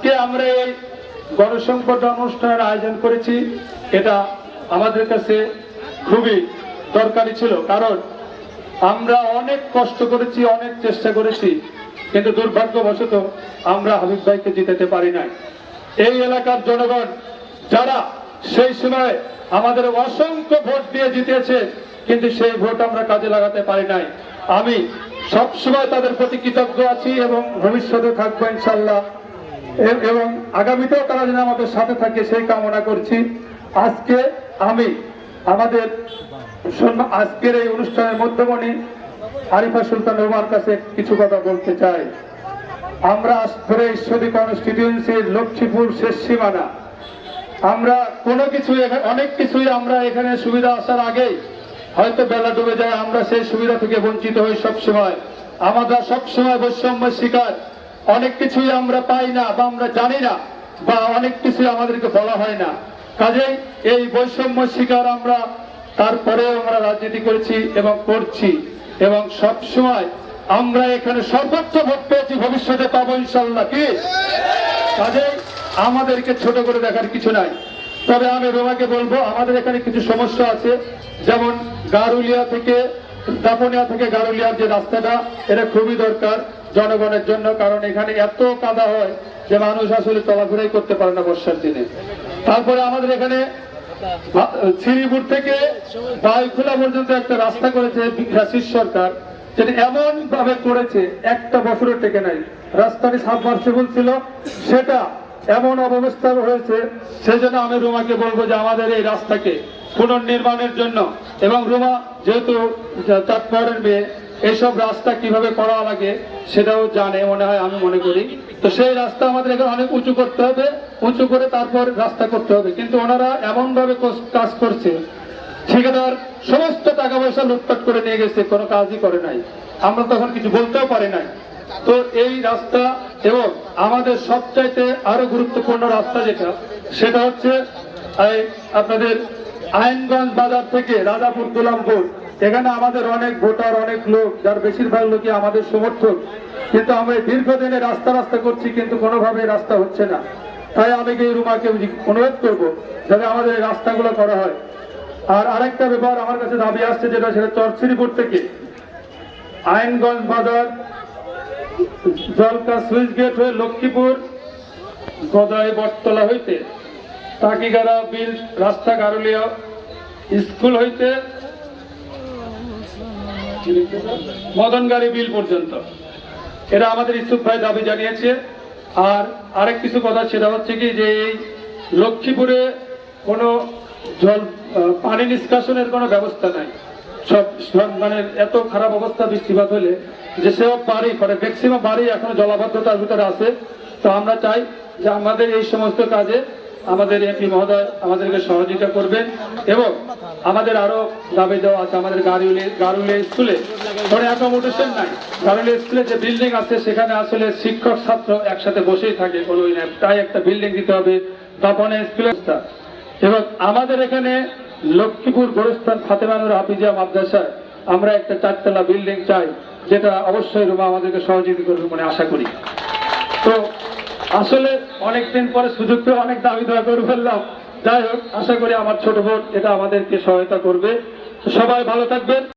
আজকে আমরা এই গণসংবর্ধনা অনুষ্ঠানের আয়োজন করেছি, এটা আমাদের কাছে খুবই দরকারি ছিল, কারণ আমরা অনেক কষ্ট করেছি, অনেক চেষ্টা করেছি, কিন্তু দুর্ভাগ্যবশত আমরা হাবিব ভাইকে জিতাতে পারি নাই। এই এলাকার জনগণ যারা সেই সময় আমাদের অসংখ্য ভোট দিয়ে জিতেছে, কিন্তু সেই ভোট আমরা কাজে লাগাতে পারি নাই। আমি সবসময় তাদের প্রতি কৃতজ্ঞ আছি এবং ভবিষ্যতে থাকবো ইনশাল্লাহ, এবং আগামীতেও তারা যেন আমাদের সাথে থাকে সেই কামনা করছি। আজকে আমি আমাদের আজকের এই অনুষ্ঠানের মধ্যমণি আরিফা সুলতান রুমার কাছে কিছু কথা বলতে চাই। আমরা আজ ধরে ঈশ্বরদী কনস্টিটিউয়েন্সির লক্ষ্মীপুর শেষ সীমানা, আমরা কোনো কিছু অনেক কিছুই আমরা এখানে সুবিধা আসার আগেই হয়তো বেলা ডুবে যায়, আমরা সেই সুবিধা থেকে বঞ্চিত হই। সবসময় আমরা সবসময় বৈষম্যের শিকার, অনেক কিছুই আমরা পাই না বা আমরা জানি না, বা অনেক কিছুই আমাদেরকে বলা হয় না। কাজেই এই বৈষম্য শিকার আমরা, তারপরেও আমরা রাজনীতি করেছি এবং করছি, এবং সবসময় আমরা এখানে সর্বোচ্চ ভোট পেয়েছি, ভবিষ্যতে পাবো ইনশাল্লাহ। কি কাজেই আমাদেরকে ছোট করে দেখার কিছু নাই। তবে আমি রোমাকে বলবো, আমাদের এখানে কিছু সমস্যা আছে, যেমন গারুলিয়া থেকে দাপনিয়া থেকে গারুলিয়ার যে রাস্তাটা, এটা খুবই দরকার জনগণের জন্য, কারণ এখানে এত কাদা হয় যে মানুষ আসলে চলাফেরাই করতে পারে না বর্ষার দিনে। তারপরে আমাদের এখানে শ্রীপুর থেকে বাইখোলা পর্যন্ত একটা রাস্তা করেছে ফ্যাসিস্ট সরকার, যেটা এমন ভাবে করেছে একটা বছরও টেকে নাই। রাস্তাটি সাবমার্সিবল ছিল, সেটা এমন অবস্থা হয়েছে। সেজন্য আমি রুমাকে বলবো যে আমাদের এই রাস্তাকে পুনর্নির্মাণের জন্য, এবং রুমা যেহেতু চাঁদপাহাড়ের মেয়ে, এইসব রাস্তা কিভাবে করা লাগে সেটাও জানে মনে হয়, আমি মনে করি। তো সেই রাস্তা আমাদের এখানে অনেক উঁচু করতে হবে, উঁচু করে তারপর রাস্তা করতে হবে। কিন্তু ওনারা এমন ভাবে কাজ করছে, ঠিকাদার সমস্ত টাকা পয়সা লুটপাট করে নিয়ে গেছে, কোনো কাজই করে নাই, আমরা তখন কিছু বলতেও পারি নাই। তো এই রাস্তা, এবং আমাদের সবচাইতে আরো গুরুত্বপূর্ণ রাস্তা যেটা, সেটা হচ্ছে আপনাদের আইনগঞ্জ বাজার থেকে রাজাপুর গোলামপুর। এখানে আমাদের অনেক ভোটার, অনেক লোক, যার বেশিরভাগ লোকই আমাদের সমর্থক, কিন্তু আমরা দীর্ঘদিনে রাস্তা করছি, কিন্তু কোনোভাবে রাস্তা হচ্ছে না। তাই আমি এই রুমাকে অনুরোধ করবো যাতে আমাদের এই রাস্তাগুলো করা হয়। আর আরেকটা ব্যাপার আমার কাছে দাবি আসছে, যেটা সেটা চরশ্রীপুর থেকে আইনগঞ্জ বাজার জলকা সুইচ গেট হয়ে লক্ষ্মীপুর গদাই বটতলা হইতে টাকিগাড়া বিল রাস্তা, গারুলিয়া স্কুল হইতে মদনগাড়ি বিল পর্যন্ত, এটা আমাদের ইসুফ ভাই দাবি জানিয়েছে। আর আরেক কিছু কথা, সেটা হচ্ছে কি যে এই লক্ষ্মীপুরে কোনো পানি নিষ্কাশনের কোনো ব্যবস্থা নাই। সব মানে এত খারাপ অবস্থা বৃষ্টিপাত হলে, যে সব বাড়ি মানে ম্যাক্সিমাম বাড়ি এখনো জলাবদ্ধতার ভিতরে আছে। তো আমরা চাই যে আমাদের এই সমস্ত কাজে আমাদের এমপি মহোদয় আমাদেরকে সহযোগিতা করবেন। এবং আমাদের আরো দাবি দেওয়া আছে, আমাদের গারুলিয়া স্কুলে কোনো অ্যাকোমোডেশন নাই। গারুলিয়া স্কুলে যে বিল্ডিং আছে, সেখানে আসলে শিক্ষক ছাত্র একসাথে বসেই থাকে, কোনো তাই একটা বিল্ডিং দিতে হবে। দাপনে স্কুলে, এবং আমাদের এখানে লক্ষ্মীপুর গোরস্থান ফাতেমানুর হাফিজিয়া মাদ্রাসায় আমরা একটা 4 তলা বিল্ডিং চাই, যেটা অবশ্যই রুমা আমাদেরকে সহযোগিতা করবে বলে আশা করি। তো আসলে অনেকদিন পরে সুযোগ পেয়ে অনেক দাবি দেওয়া করে ফেললাম। যাই হোক, আশা করি আমার ছোট বোন এটা আমাদেরকে সহায়তা করবে। সবাই ভালো থাকবেন।